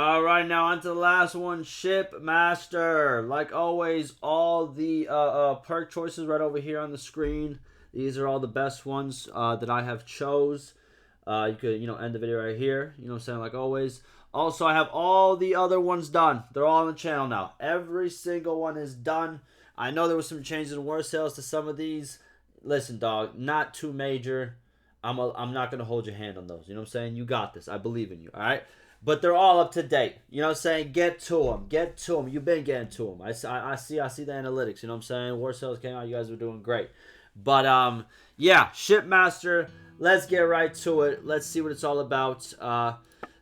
All right, now on to the last one, Shipmaster. Like always, all the perk choices right over here on the screen. These are all the best ones that I have chose. You could, end the video right here. You know what I'm saying? Like always. Also, I have all the other ones done. They're all on the channel now. Every single one is done. I know there was some changes in war sales to some of these. Listen, dog, not too major. I'm not going to hold your hand on those. You know what I'm saying? You got this. I believe in you, all right? But they're all up to date. You know what I'm saying? Get to them. Get to them. You've been getting to them. I see the analytics. You know what I'm saying? War sales came out. You guys were doing great. But, yeah, Shipmaster. Let's get right to it. Let's see what it's all about.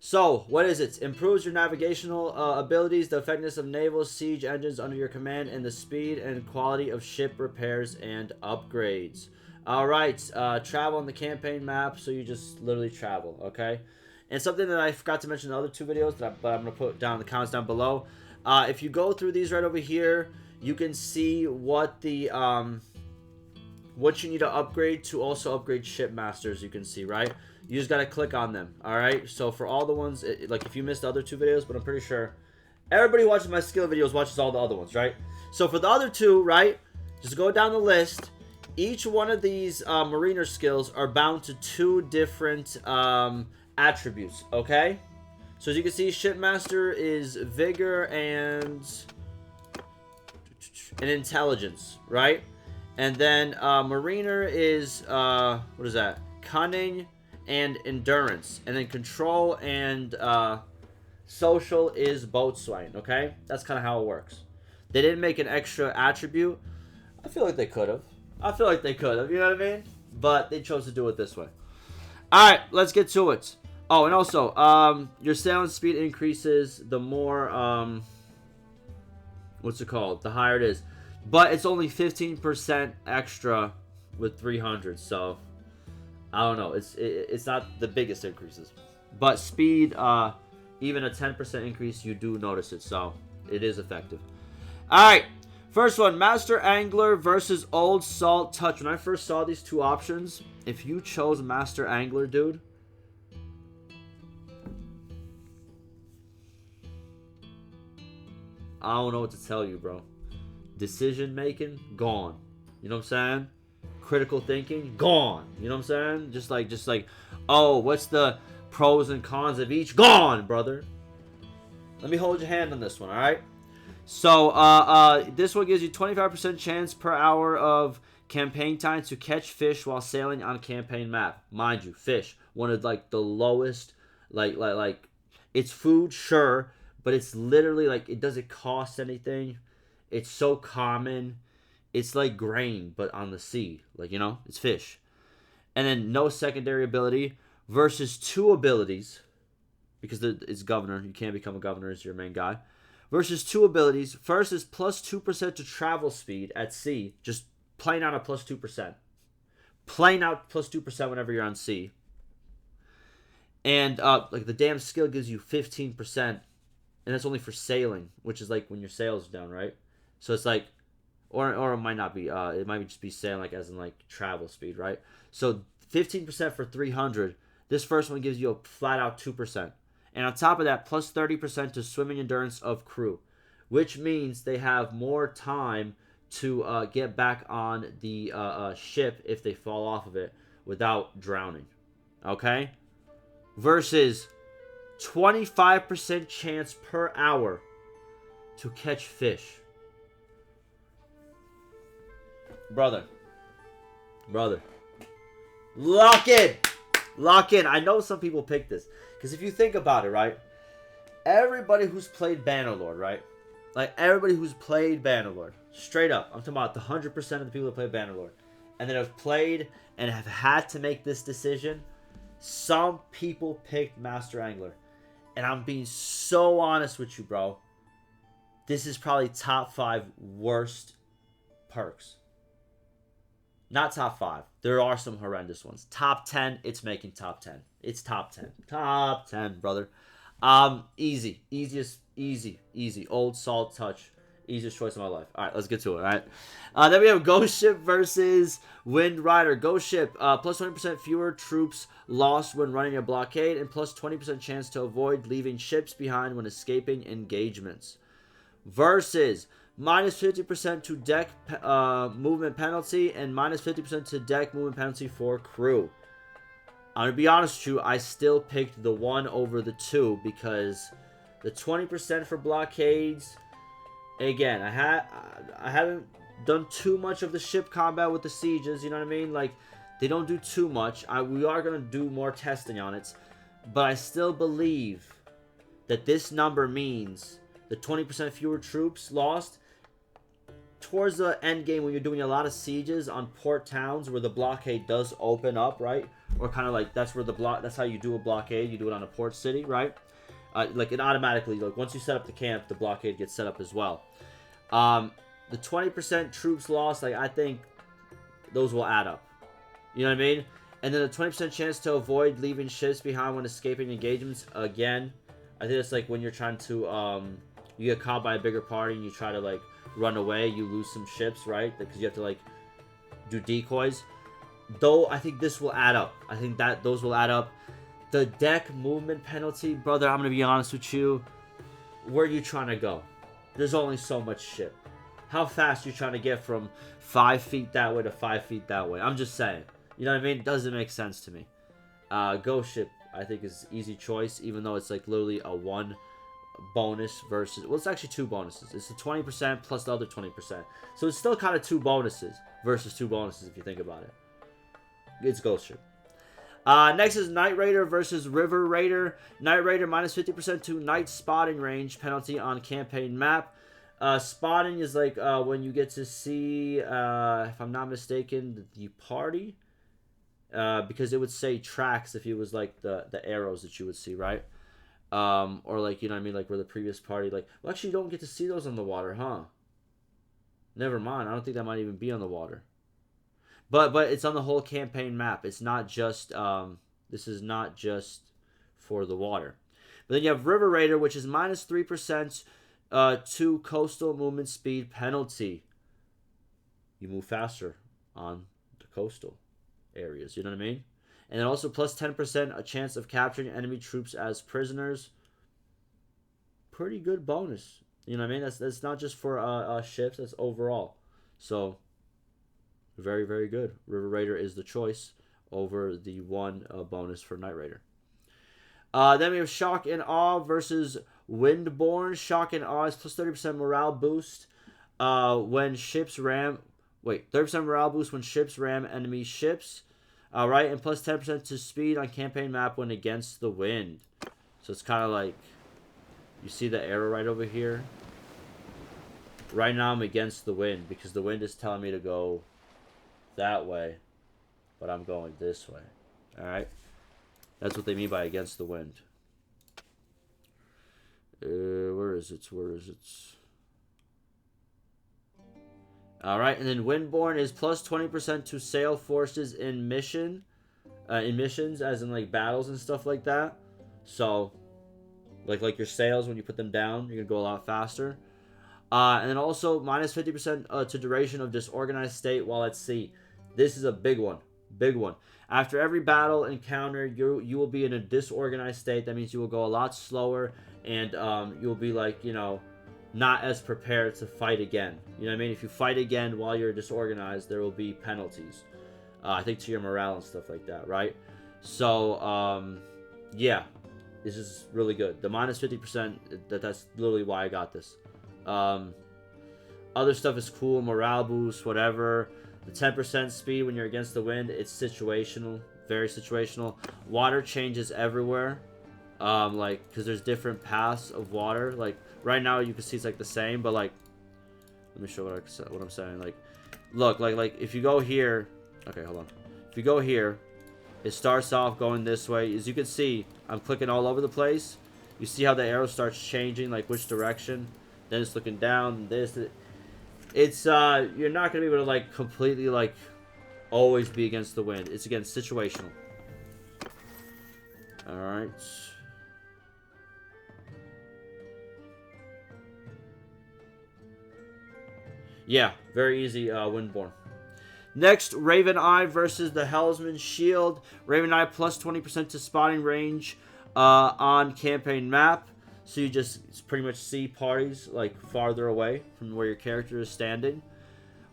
So, what is it? Improves your navigational abilities, the effectiveness of naval siege engines under your command, and the speed and quality of ship repairs and upgrades. Alright, travel on the campaign map, so you just literally travel, okay? And something that I forgot to mention in the other two videos, but I'm going to put down in the comments down below. If you go through these right over here, you can see what the what you need to upgrade to also upgrade Shipmasters, you can see, right? You just got to click on them, alright? So for all the ones, like if you missed the other two videos, but I'm pretty sure everybody who watches my skill videos watches all the other ones, right? So for the other two, right, just go down the list. Each one of these mariner skills are bound to two different attributes, okay? So as you can see, Shipmaster is vigor and intelligence, right? And then mariner is what is that? Cunning and endurance. And then control and social is boatswain, okay? That's kind of how it works. They didn't make an extra attribute. I feel like they could have. You know what I mean? But they chose to do it this way. Alright, let's get to it. Oh, and also, your sailing speed increases the more, what's it called? The higher it is. But it's only 15% extra with 300, so I don't know. It's not the biggest increases. But speed, even a 10% increase, you do notice it, so it is effective. Alright, first one, Master Angler versus Old Salt Touch. When I first saw these two options, if you chose Master Angler, dude, I don't know what to tell you, bro. Decision making, gone. You know what I'm saying? Critical thinking, gone. You know what I'm saying? Just like, oh, what's the pros and cons of each? Gone, brother. Let me hold your hand on this one, all right? So, this one gives you 25% chance per hour of campaign time to catch fish while sailing on a campaign map. Mind you, fish, one of like the lowest, like it's food, sure, but it's literally like it doesn't cost anything. It's so common. It's like grain, but on the sea. Like, you know, it's fish. And then no secondary ability versus two abilities, because it's governor. You can't become a governor as your main guy. Versus two abilities. First is plus 2% to travel speed at sea. Just plain out a plus 2%. Plain out plus 2% whenever you're on sea. And like the damn skill gives you 15%. And that's only for sailing, which is like when your sails are down, right? So it's like, or it might not be. It might just be sailing like as in like travel speed, right? So 15% for 300. This first one gives you a flat out 2%. And on top of that, plus 30% to swimming endurance of crew, which means they have more time to get back on the ship if they fall off of it without drowning. Okay? Versus 25% chance per hour to catch fish. Brother. Lock in. I know some people pick this. Because if you think about it, right? Everybody who's played Bannerlord, right? Like, everybody who's played Bannerlord. Straight up. I'm talking about the 100% of the people that play Bannerlord. And that have played and have had to make this decision. Some people picked Master Angler. And I'm being so honest with you, bro. This is probably top 5 worst perks. Not top 5. There are some horrendous ones. Top 10, it's making top 10. It's top 10. Top 10, brother. Easy. Easy. Old Salt Touch Easiest choice of my life. All right, let's get to it. All right. Then we have Ghost Ship versus Wind Rider. Ghost Ship, plus 20% fewer troops lost when running a blockade, and plus 20% chance to avoid leaving ships behind when escaping engagements. Versus minus 50% to deck movement penalty, and minus 50% to deck movement penalty for crew. I'm going to be honest with you, I still picked the 1 over the 2 because the 20% for blockades, again, I haven't done too much of the ship combat with the sieges, you know what I mean? Like, they don't do too much. We are going to do more testing on it, but I still believe that this number means the 20% fewer troops lost towards the end game when you're doing a lot of sieges on port towns where the blockade does open up, right? Or kind of like that's how you do a blockade. You do it on a port city, right? Like it automatically, like once you set up the camp, the blockade gets set up as well. The 20% troops lost, like I think those will add up. You know what I mean? And then the 20% chance to avoid leaving ships behind when escaping engagements. Again, I think it's like when you're trying to you get caught by a bigger party and you try to like run away, you lose some ships, right? Because you have to like do decoys. Though I think this will add up. I think that those will add up. The deck movement penalty, brother, I'm gonna be honest with you. Where are you trying to go? There's only so much ship. How fast are you trying to get from 5 feet that way to 5 feet that way? I'm just saying. You know what I mean? It doesn't make sense to me. Ghost Ship, I think, is easy choice, even though it's like literally a 1 bonus versus, well, it's actually 2 bonuses. It's the 20% plus the other 20%. So it's still kind of 2 bonuses versus 2 bonuses if you think about it. It's Ghost Ship. Next is Night Raider versus River Raider. Night Raider minus 50% to night spotting range penalty on campaign map. Spotting is like when you get to see, if I'm not mistaken, the party. Because it would say tracks if it was like the arrows that you would see, right? Or like, you know what I mean? Like where the previous party, like, well, actually you don't get to see those on the water, huh? Never mind. I don't think that might even be on the water. But it's on the whole campaign map. It's not just, this is not just for the water. But then you have River Raider, which is minus 3% to coastal movement speed penalty. You move faster on the coastal areas, you know what I mean? And then also plus 10% a chance of capturing enemy troops as prisoners. Pretty good bonus. You know what I mean? That's not just for ships, that's overall. So very, very good. River Raider is the choice over the 1 bonus for Night Raider. Then we have Shock and Awe versus Windborn. Shock and Awe is plus 30% morale boost when ships ram. Wait, 30% morale boost when ships ram enemy ships. Right, and plus 10% to speed on campaign map when against the wind. So it's kind of like, you see the arrow right over here? Right now I'm against the wind because the wind is telling me to go that way, but I'm going this way. Alright? That's what they mean by against the wind. Where is it? Where is it? Alright, and then Windborn is plus 20% to sail forces in missions, as in like battles and stuff like that. So, like your sails, when you put them down, you're going to go a lot faster. And then also minus 50% to duration of disorganized state while at sea. This is a big one. Big one. After every battle encounter, you will be in a disorganized state. That means you will go a lot slower, and you'll be like, you know, not as prepared to fight again. You know what I mean? If you fight again while you're disorganized, there will be penalties. I think to your morale and stuff like that, right? So, yeah. This is really good. The minus 50%, that's literally why I got this. Other stuff is cool. Morale boost, whatever. The 10% speed when you're against the wind, it's situational. Very situational. Water changes everywhere. Like, because there's different paths of water. Like, right now you can see it's like the same, but like, let me show what I'm saying. Like, look, like if you go here, okay, hold on. If you go here, it starts off going this way. As you can see, I'm clicking all over the place. You see how the arrow starts changing, like which direction. Then it's looking down. It's you're not gonna be able to like completely like always be against the wind. It's again situational. All right. Yeah, very easy windborn. Next, Raven Eye versus the Helmsman Shield. Raven Eye plus 20% to spotting range on campaign map. So you just pretty much see parties like farther away from where your character is standing.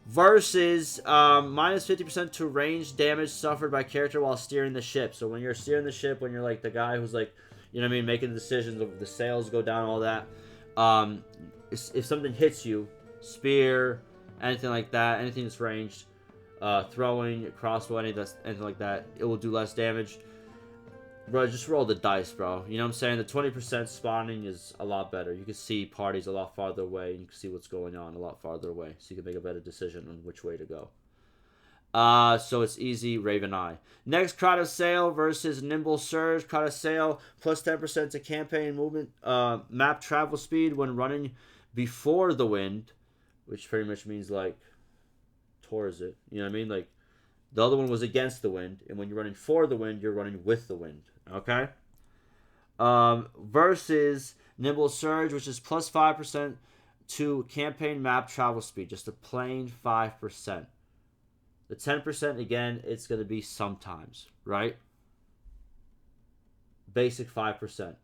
Versus minus 50% to range damage suffered by character while steering the ship. So when you're steering the ship, when you're like the guy who's like, you know what I mean, making the decisions of the sails go down, all that. If something hits you, spear, anything like that, anything that's ranged, throwing, crossbow, anything like that, it will do less damage. Bro, just roll the dice, bro. You know what I'm saying? The 20% spawning is a lot better. You can see parties a lot farther away, and you can see what's going on a lot farther away, so you can make a better decision on which way to go. So it's easy, Raven Eye. Next, Crowd Sail versus Nimble Surge. Crowd Sail plus 10% to campaign movement, map travel speed when running before the wind, which pretty much means like towards it. You know what I mean? Like the other one was against the wind, and when you're running for the wind, you're running with the wind. Okay? Versus Nimble Surge, which is plus 5% to campaign map travel speed. Just a plain 5%. The 10%, again, it's going to be sometimes, right? Basic 5%.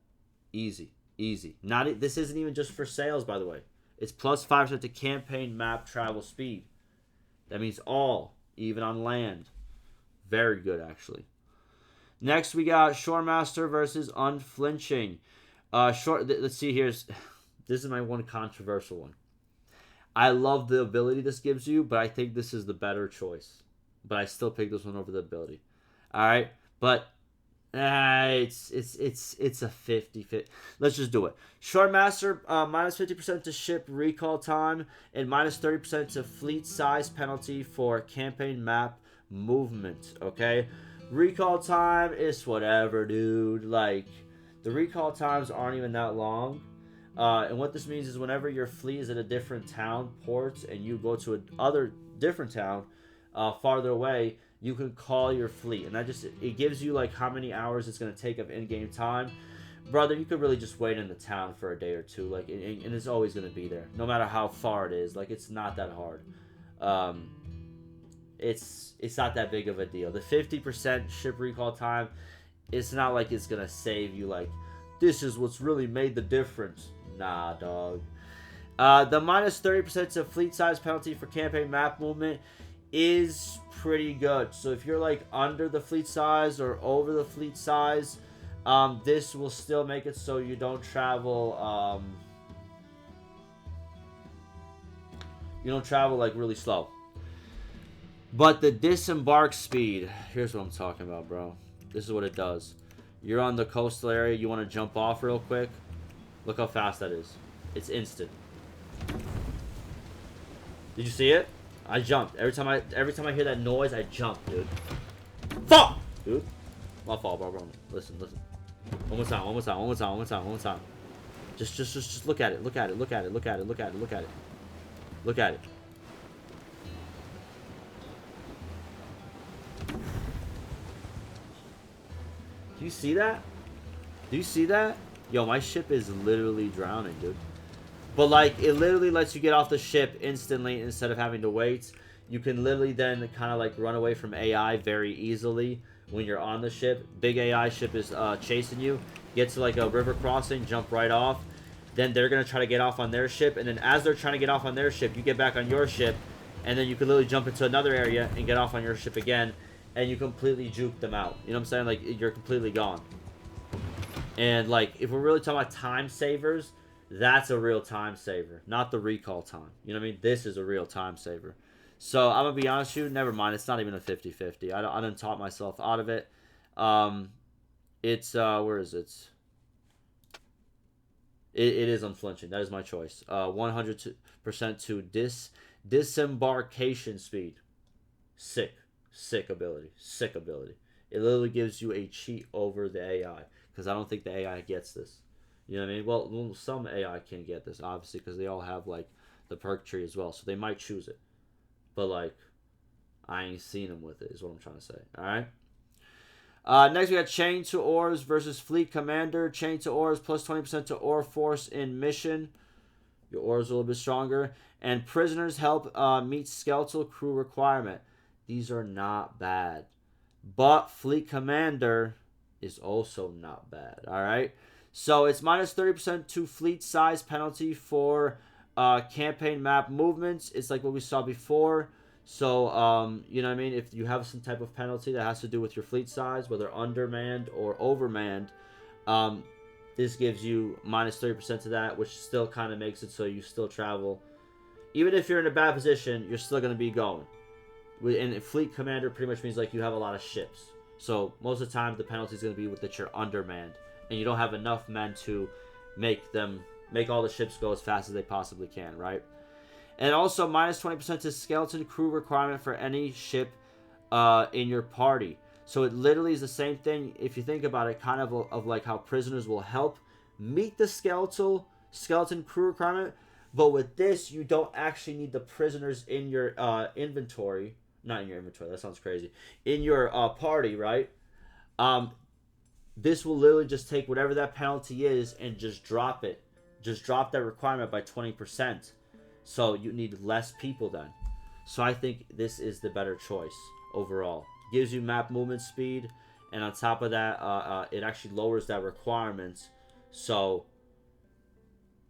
Easy. Easy. This isn't even just for sales, by the way. It's plus 5% to campaign map travel speed. That means all, even on land. Very good, actually. Next, we got Shipmaster versus Unflinching. Let's see here. This is my one controversial one. I love the ability this gives you, but I think this is the better choice. But I still pick this one over the ability. All right, but it's a 50-50. Let's just do it. Shipmaster minus 50% to ship recall time and minus 30% to fleet size penalty for campaign map movement. Okay, recall time is whatever, dude. Like the recall times aren't even that long. And what this means is whenever your fleet is at a different town, port, and you go to another different town farther away, you can call your fleet. And it gives you like how many hours it's going to take of in-game time. Brother, you could really just wait in the town for a day or two. Like, and it's always going to be there, no matter how far it is. Like, it's not that hard. It's not that big of a deal. The 50% ship recall time, it's not like it's going to save you like, this is what's really made the difference. Nah, dog. The minus 30% to fleet size penalty for campaign map movement is pretty good. So if you're like under the fleet size or over the fleet size, this will still make it so you don't travel. You don't travel like really slow. But the disembark speed, here's what I'm talking about, bro. This is what it does. You're on the coastal area. You want to jump off real quick. Look how fast that is. It's instant. Did you see it? I jumped. Every time I hear that noise, I jump, dude. Fuck! Dude. My fault, bro. Listen. One more time. Just look at it. Look at it. Do you see that? Yo, my ship is literally drowning, dude. But, like, it literally lets you get off the ship instantly instead of having to wait. You can literally then kind of, like, run away from AI very easily when you're on the ship. Big AI ship is chasing you. Get to, like, a river crossing, jump right off. Then they're going to try to get off on their ship. And then as they're trying to get off on their ship, you get back on your ship. And then you can literally jump into another area and get off on your ship again. And you completely juke them out. You know what I'm saying? Like, you're completely gone. And, like, if we're really talking about time savers, that's a real time saver. Not the recall time. You know what I mean? This is a real time saver. So, I'm going to be honest with you. Never mind. It's not even a 50-50. I done talk myself out of it. It's, where is it? It is unflinching. That is my choice. 100% to disembarkation speed. Sick ability. It literally gives you a cheat over the AI. Because I don't think the AI gets this. You know what I mean? Well, some AI can get this, obviously, because they all have, like, the perk tree as well. So they might choose it. But, like, I ain't seen them with it, is what I'm trying to say. Alright? Next, we got Chain to Oars versus Fleet Commander. Chain to Oars plus 20% to Oar Force in mission. Your oars are a little bit stronger. And prisoners help meet skeletal crew requirement. These are not bad. But fleet commander is also not bad. All right. So it's minus 30% to fleet size penalty for campaign map movements. It's like what we saw before. So, you know what I mean? If you have some type of penalty that has to do with your fleet size, whether undermanned or overmanned, this gives you minus 30% to that, which still kind of makes it so you still travel. Even if you're in a bad position, you're still going to be going. And fleet commander pretty much means like you have a lot of ships. So most of the time the penalty is going to be that you're undermanned and you don't have enough men to make all the ships go as fast as they possibly can, right? And also minus 20% to skeleton crew requirement for any ship in your party. So it literally is the same thing if you think about it, kind of like how prisoners will help meet the skeleton crew requirement. But with this, you don't actually need the prisoners in your inventory. Not in your inventory, that sounds crazy. In your party, right? This will literally just take whatever that penalty is and just drop it. Just drop that requirement by 20%. So you need less people then. So I think this is the better choice overall. Gives you map movement speed. And on top of that, it actually lowers that requirement. So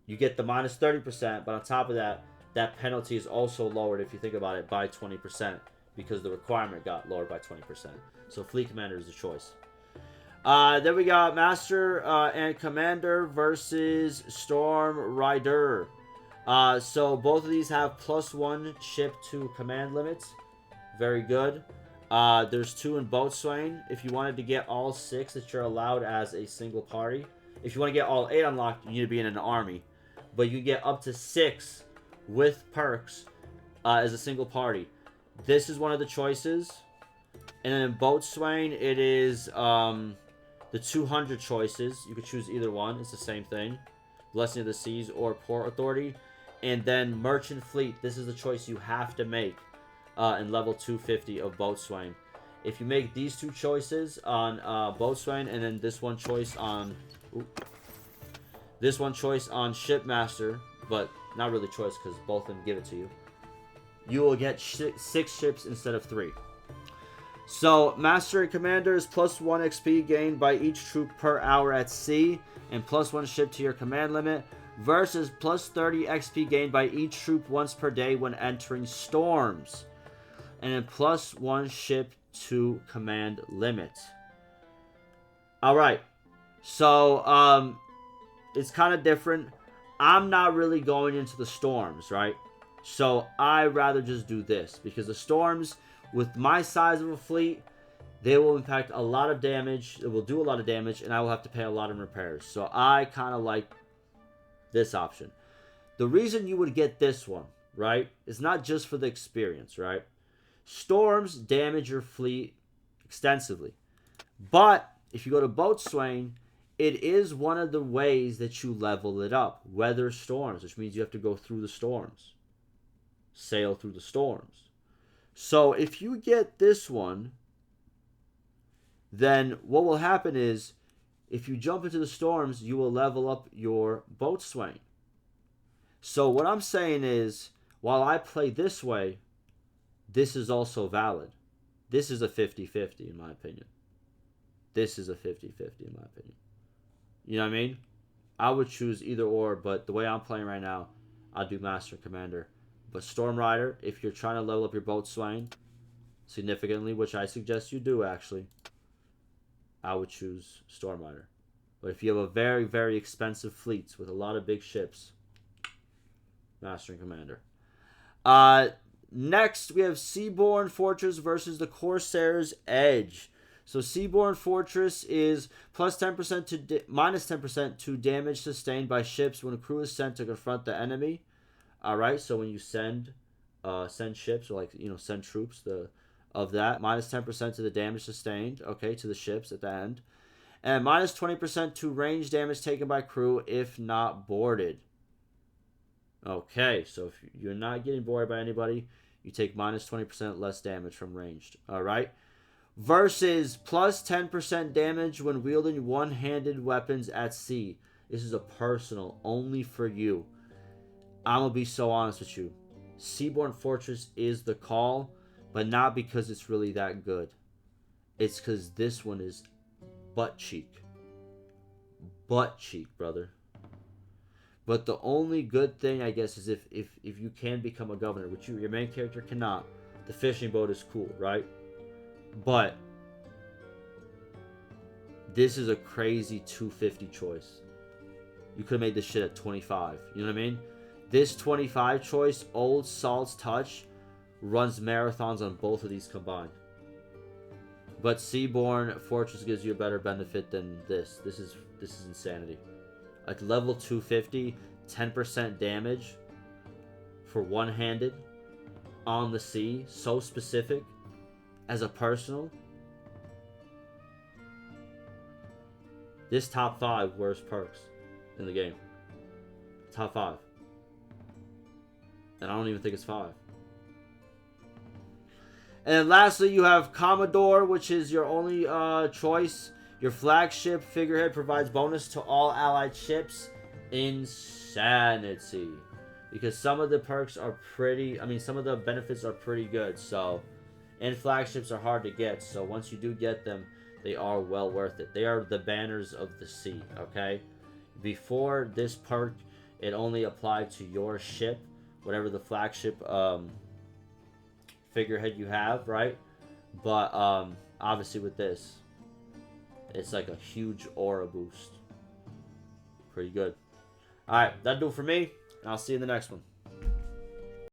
you get the minus 30%. But on top of that, that penalty is also lowered, if you think about it, by 20%. Because the requirement got lowered by 20%. So Fleet Commander is the choice. Then we got Master and Commander versus Storm Rider. So both of these have +1 ship to command limits. Very good. There's 2 in Boatswain. If you wanted to get all 6 that you're allowed as a single party. If you want to get all 8 unlocked, you need to be in an army. But you get up to 6 with perks as a single party. This is one of the choices. And then in Boatswain, it is the 200 choices. You could choose either one. It's the same thing. Blessing of the Seas or Port Authority. And then Merchant Fleet. This is the choice you have to make in level 250 of Boatswain. If you make these 2 choices on Boatswain and then this one choice on Shipmaster, but not really choice because both of them give it to you, you will get 6 ships instead of 3. So, Master and Commander is +1 XP gained by each troop per hour at sea, and +1 ship to your command limit, versus +30 XP gained by each troop once per day when entering storms, and then +1 ship to command limit. Alright, so, it's kind of different. I'm not really going into the storms, right? So I'd rather just do this. Because the storms, with my size of a fleet, they will impact a lot of damage. It will do a lot of damage. And I will have to pay a lot in repairs. So I kind of like this option. The reason you would get this one, right, is not just for the experience, right? Storms damage your fleet extensively. But if you go to Boatswain, it is one of the ways that you level it up. Weather storms, which means you have to go through the storms. Sail through the storms. So if you get this one, then what will happen is, if you jump into the storms, you will level up your Boatswain. So what I'm saying is, while I play this way, this is also valid. This is a 50-50 in my opinion. This is a 50-50 in my opinion. You know what I mean? I would choose either or, but the way I'm playing right now, I'll do Master Commander. But Storm Rider, if you're trying to level up your Boatswain significantly, which I suggest you do actually, I would choose Storm Rider. But if you have a very, very expensive fleet with a lot of big ships, Master and Commander. Next, we have Seaborne Fortress versus the Corsair's Edge. So Seaborne Fortress is +10% to minus 10% to damage sustained by ships when a crew is sent to confront the enemy. All right, so when you send ships, or like, you know, send troops of that, minus 10% to the damage sustained, okay, to the ships at the end, and minus 20% to range damage taken by crew if not boarded. Okay, so if you're not getting boarded by anybody, you take minus 20% less damage from ranged. All right. Versus +10% damage when wielding one-handed weapons at sea. This is a personal, only for you. I'm gonna be so honest with you. Seaborn Fortress is the call, but not because it's really that good. It's because this one is butt cheek. Butt cheek, brother. But the only good thing, I guess, is if you can become a governor, which your main character cannot. The fishing boat is cool, right? But this is a crazy 250 choice. You could have made this shit at 25. You know what I mean? This 25 choice, Old Salt's Touch, runs marathons on both of these combined. But Seaborn Fortress gives you a better benefit than this. This is insanity. Like level 250, 10% damage for one-handed on the sea, so specific as a personal. This top 5 worst perks in the game. Top 5. And I don't even think it's 5. And then lastly, you have Commodore, which is your only choice. Your flagship figurehead provides bonus to all allied ships. Insanity. Because some of the perks are pretty... I mean, some of the benefits are pretty good. So, and flagships are hard to get. So once you do get them, they are well worth it. They are the banners of the sea, okay? Before this perk, it only applied to your ship. Whatever the flagship figurehead you have, right? But obviously with this, it's like a huge aura boost. Pretty good. Alright, that'll do it for me. And I'll see you in the next one.